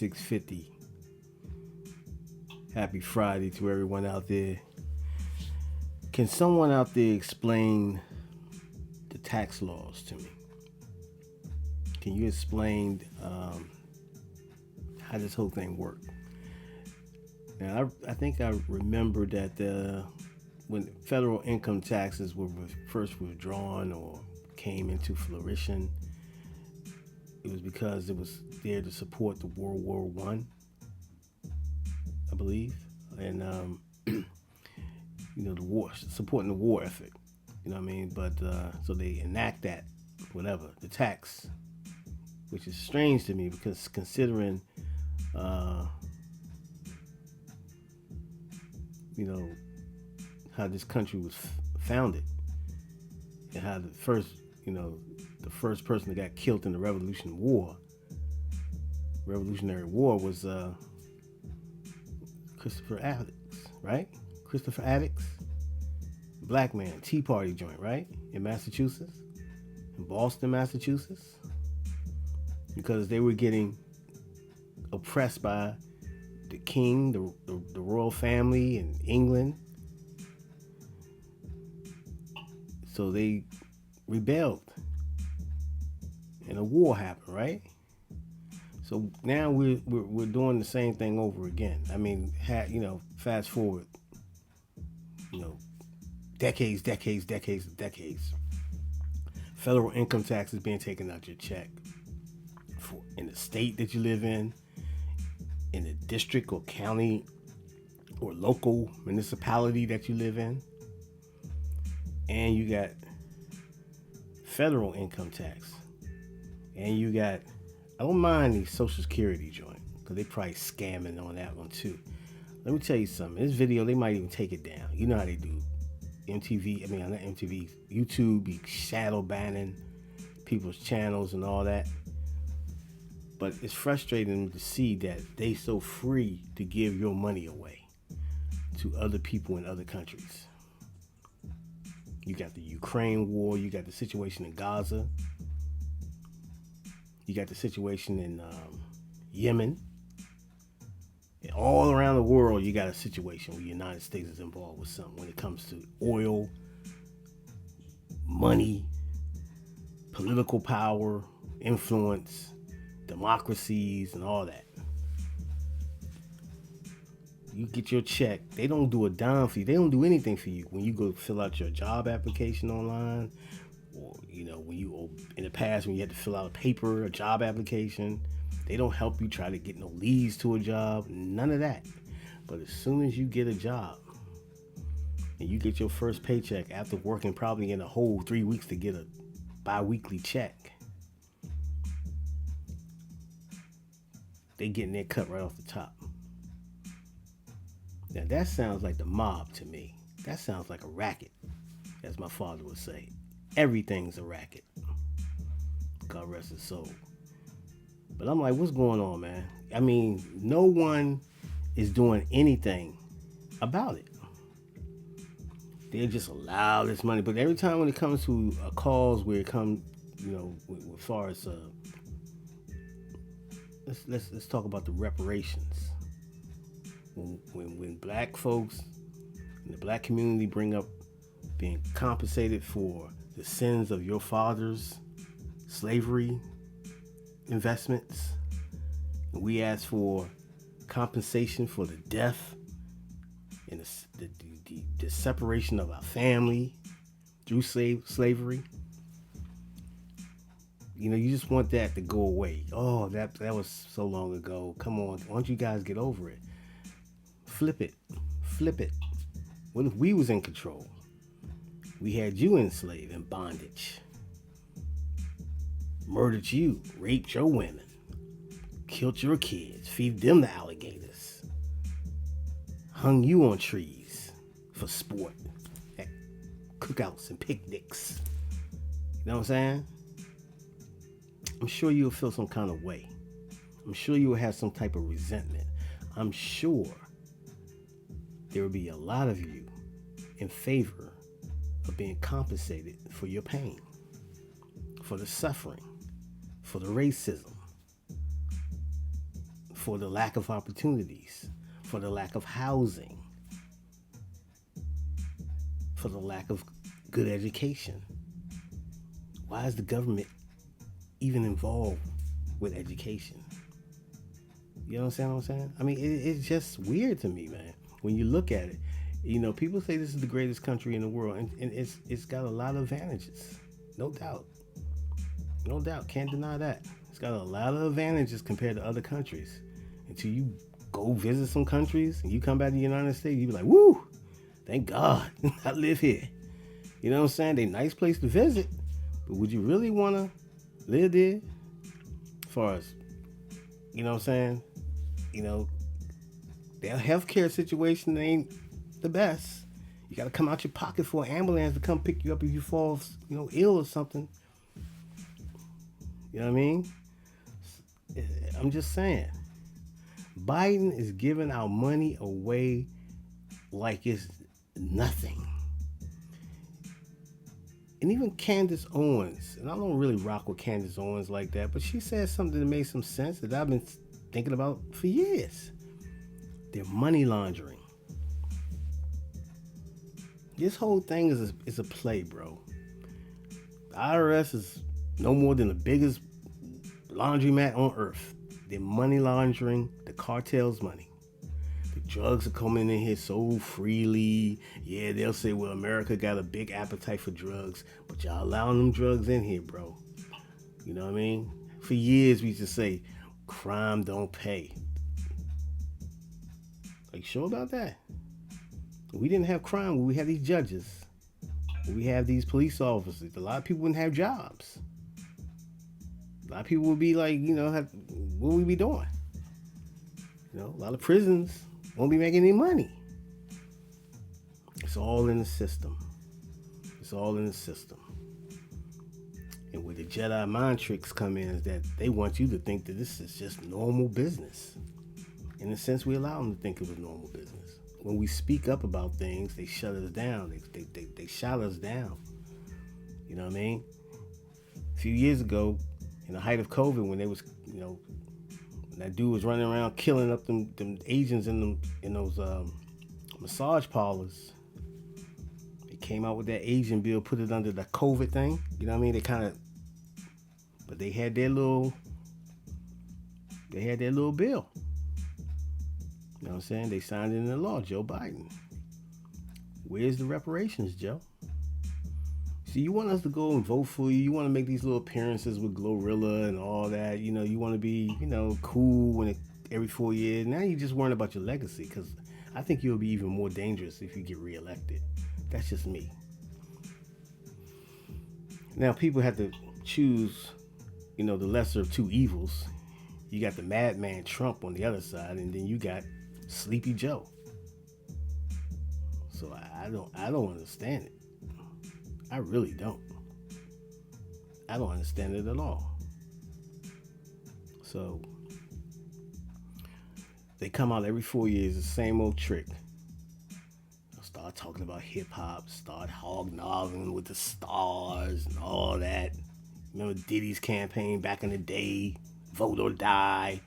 6:50. Happy Friday to everyone out there. Can someone out there explain the tax laws to me? Can you explain how this whole thing worked? Now, I think I remember that when federal income taxes were first withdrawn or came into flourishing, it was because it was there to support the World War I, I believe, and the war, supporting the war effort. You know what I mean? But so they enact that, whatever, the tax, which is strange to me because considering, how this country was founded and how the first person that got killed in the Revolutionary War was Christopher Addicks, right? Christopher Addicks, black man, Tea Party joint, right? In Massachusetts, in Boston, Massachusetts, because they were getting oppressed by the king, the royal family in England. So they rebelled, and a war happened, right? So now we're doing the same thing over again. I mean, fast forward, decades. Federal income tax is being taken out your check in the state that you live in the district or county or local municipality that you live in. And you got federal income tax. And you got, I don't mind the Social Security joint, because they probably scamming on that one too. Let me tell you something. This video, they might even take it down. You know how they do. Not MTV, YouTube be shadow banning people's channels and all that. But it's frustrating to see that they so free to give your money away to other people in other countries. You got the Ukraine war, you got the situation in Gaza, you got the situation in Yemen. And all around the world, you got a situation where the United States is involved with something when it comes to oil, money, political power, influence, democracies, and all that. You get your check. They don't do a dime for you. They don't do anything for you when you go fill out your job application online, or in the past when you had to fill out a job application. They don't help you try to get no leads to a job. None of that. But as soon as you get a job and you get your first paycheck after working probably in a whole 3 weeks to get a bi-weekly check, they getting their cut right off the top. Now that sounds like the mob to me. That sounds like a racket, as my father would say. Everything's a racket. God rest his soul. But I'm like, what's going on, man? I mean, no one is doing anything about it. They just allow this money. But every time when it comes to a cause where it comes, as far as let's talk about the reparations. When black folks in the black community bring up being compensated for the sins of your father's slavery investments, and we ask for compensation for the death and the separation of our family through slavery, you just want that to go away. Oh, that was so long ago. Come on, why don't you guys get over it? Flip it. What if we was in control? We had you enslaved in bondage, murdered you, raped your women, killed your kids, feed them to alligators, hung you on trees for sport at cookouts and picnics. You know what I'm saying? I'm sure you'll feel some kind of way. I'm sure you'll have some type of resentment. I'm sure there will be a lot of you in favor of being compensated for your pain, for the suffering, for the racism, for the lack of opportunities, for the lack of housing, for the lack of good education. Why is the government even involved with education? You know what I'm saying? I mean, it's just weird to me, man. When you look at it, people say this is the greatest country in the world, and it's got a lot of advantages, no doubt, can't deny that. It's got a lot of advantages compared to other countries. Until you go visit some countries and you come back to the United States, you be like, woo, thank God I live here. You know what I'm saying? They're a nice place to visit, but would you really want to live there? As far as, you know what I'm saying? Their healthcare situation ain't the best. You got to come out your pocket for an ambulance to come pick you up if you fall, ill or something. You know what I mean? I'm just saying. Biden is giving our money away like it's nothing. And even Candace Owens, and I don't really rock with Candace Owens like that, but she said something that made some sense that I've been thinking about for years. They're money laundering. This whole thing is a play, bro. The IRS is no more than the biggest laundromat on earth. They're money laundering the cartel's money. The drugs are coming in here so freely. Yeah, they'll say, well, America got a big appetite for drugs, but y'all allowing them drugs in here, bro. You know what I mean? For years, we used to say, crime don't pay. Like, sure about that? We didn't have crime when we had these judges. When we have these police officers. A lot of people wouldn't have jobs. A lot of people would be like, what would we be doing? A lot of prisons won't be making any money. It's all in the system. It's all in the system. And where the Jedi mind tricks come in is that they want you to think that this is just normal business. In a sense, we allow them to think it was normal business. When we speak up about things, they shut us down. They shot us down. You know what I mean? A few years ago, in the height of COVID, when they was, when that dude was running around killing up them Asians in those massage parlors, they came out with that Asian bill, put it under the COVID thing. You know what I mean? But they had their little bill. You know what I'm saying? They signed it into law, Joe Biden. Where's the reparations, Joe? See, you want us to go and vote for you. You want to make these little appearances with Glorilla and all that. You want to be, cool every 4 years. Now you're just worrying about your legacy, because I think you'll be even more dangerous if you get reelected. That's just me. Now, people have to choose, the lesser of two evils. You got the madman Trump on the other side, and then you got Sleepy Joe. So I don't understand it. I really don't. I don't understand it at all. So they come out every 4 years, the same old trick. They'll start talking about hip hop, start hog-nogging with the stars and all that. Remember Diddy's campaign back in the day, vote or die.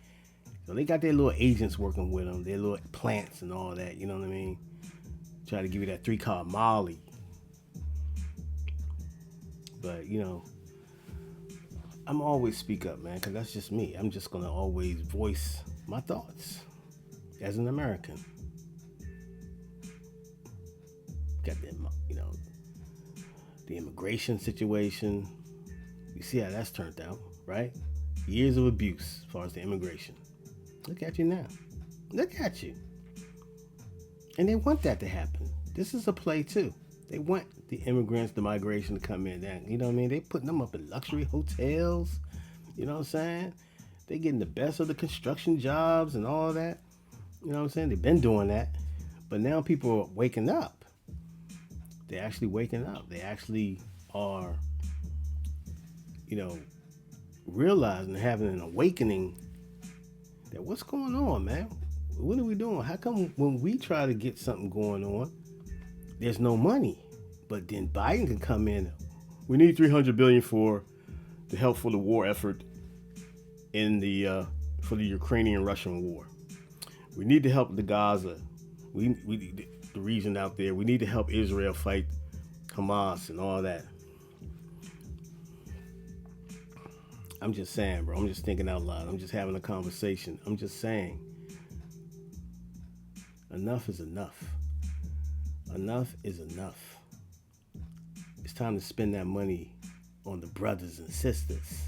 So they got their little agents working with them, their little plants and all that, you know what I mean? Try to give you that 3-card Molly. But, I'm always speak up, man, because that's just me. I'm just going to always voice my thoughts as an American. Got the, the immigration situation. You see how that's turned out, right? Years of abuse as far as the immigration. Look at you now. Look at you. And they want that to happen. This is a play, too. They want the immigrants, the migration to come in. And, you know what I mean? They putting them up in luxury hotels. You know what I'm saying? They getting the best of the construction jobs and all that. You know what I'm saying? They've been doing that. But now people are waking up. They're actually waking up. They actually are, realizing, having an awakening that what's going on, man? What are we doing? How come when we try to get something going on, there's no money? But then Biden can come in. We need $300 billion for the help for the war effort in the for the Ukrainian-Russian war. We need to help the Gaza. We the region out there. We need to help Israel fight Hamas and all that. I'm just saying, bro. I'm just thinking out loud. I'm just having a conversation. I'm just saying. Enough is enough. Enough is enough. It's time to spend that money on the brothers and sisters.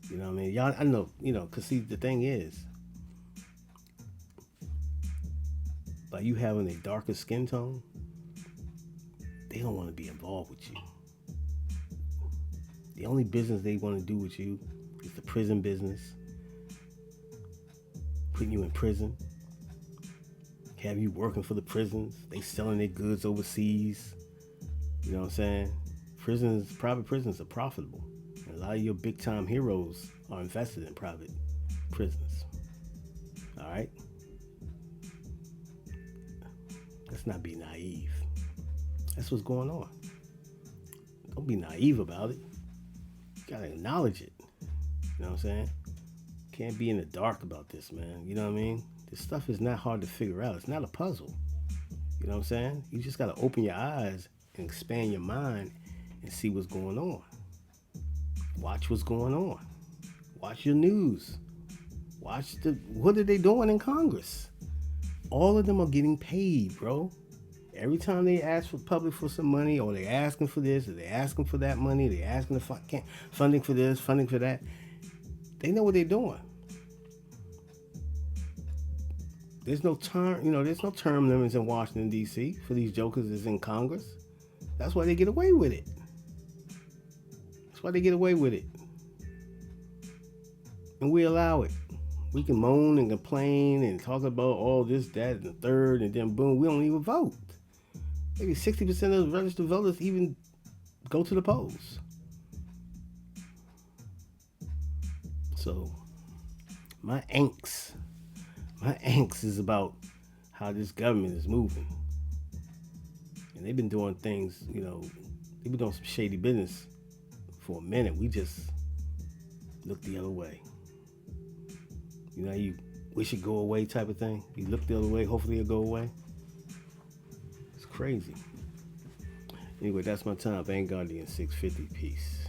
You know what I mean? Y'all, I know, because see, the thing is, by you having a darker skin tone, they don't want to be involved with you. The only business they want to do with you is the prison business. Putting you in prison. Have you working for the prisons. They selling their goods overseas. You know what I'm saying? Private prisons are profitable. And a lot of your big time heroes are invested in private prisons. All right? Let's not be naive. That's what's going on. Don't be naive about it. You gotta acknowledge it. You know what I'm saying? Can't be in the dark about this, man. You know what I mean? This stuff is not hard to figure out. It's not a puzzle. You know what I'm saying? You just gotta open your eyes and expand your mind and see what's going on. Watch what's going on. Watch your news. What are they doing in Congress? All of them are getting paid, bro. Every time they ask for public for some money, or they asking for this, or they asking for that money, they asking for funding for this, funding for that, they know what they're doing. There's no term limits in Washington, D.C. for these jokers that's in Congress. That's why they get away with it. And we allow it. We can moan and complain and talk about all this, that, and the third, and then boom, we don't even vote. Maybe 60% of the registered voters even go to the polls. So, my angst is about how this government is moving. And they've been doing things, they've been doing some shady business for a minute. We just look the other way. You wish it go away type of thing. You look the other way, hopefully it'll go away. It's crazy. Anyway, that's my time. Vanguardian 650. Peace.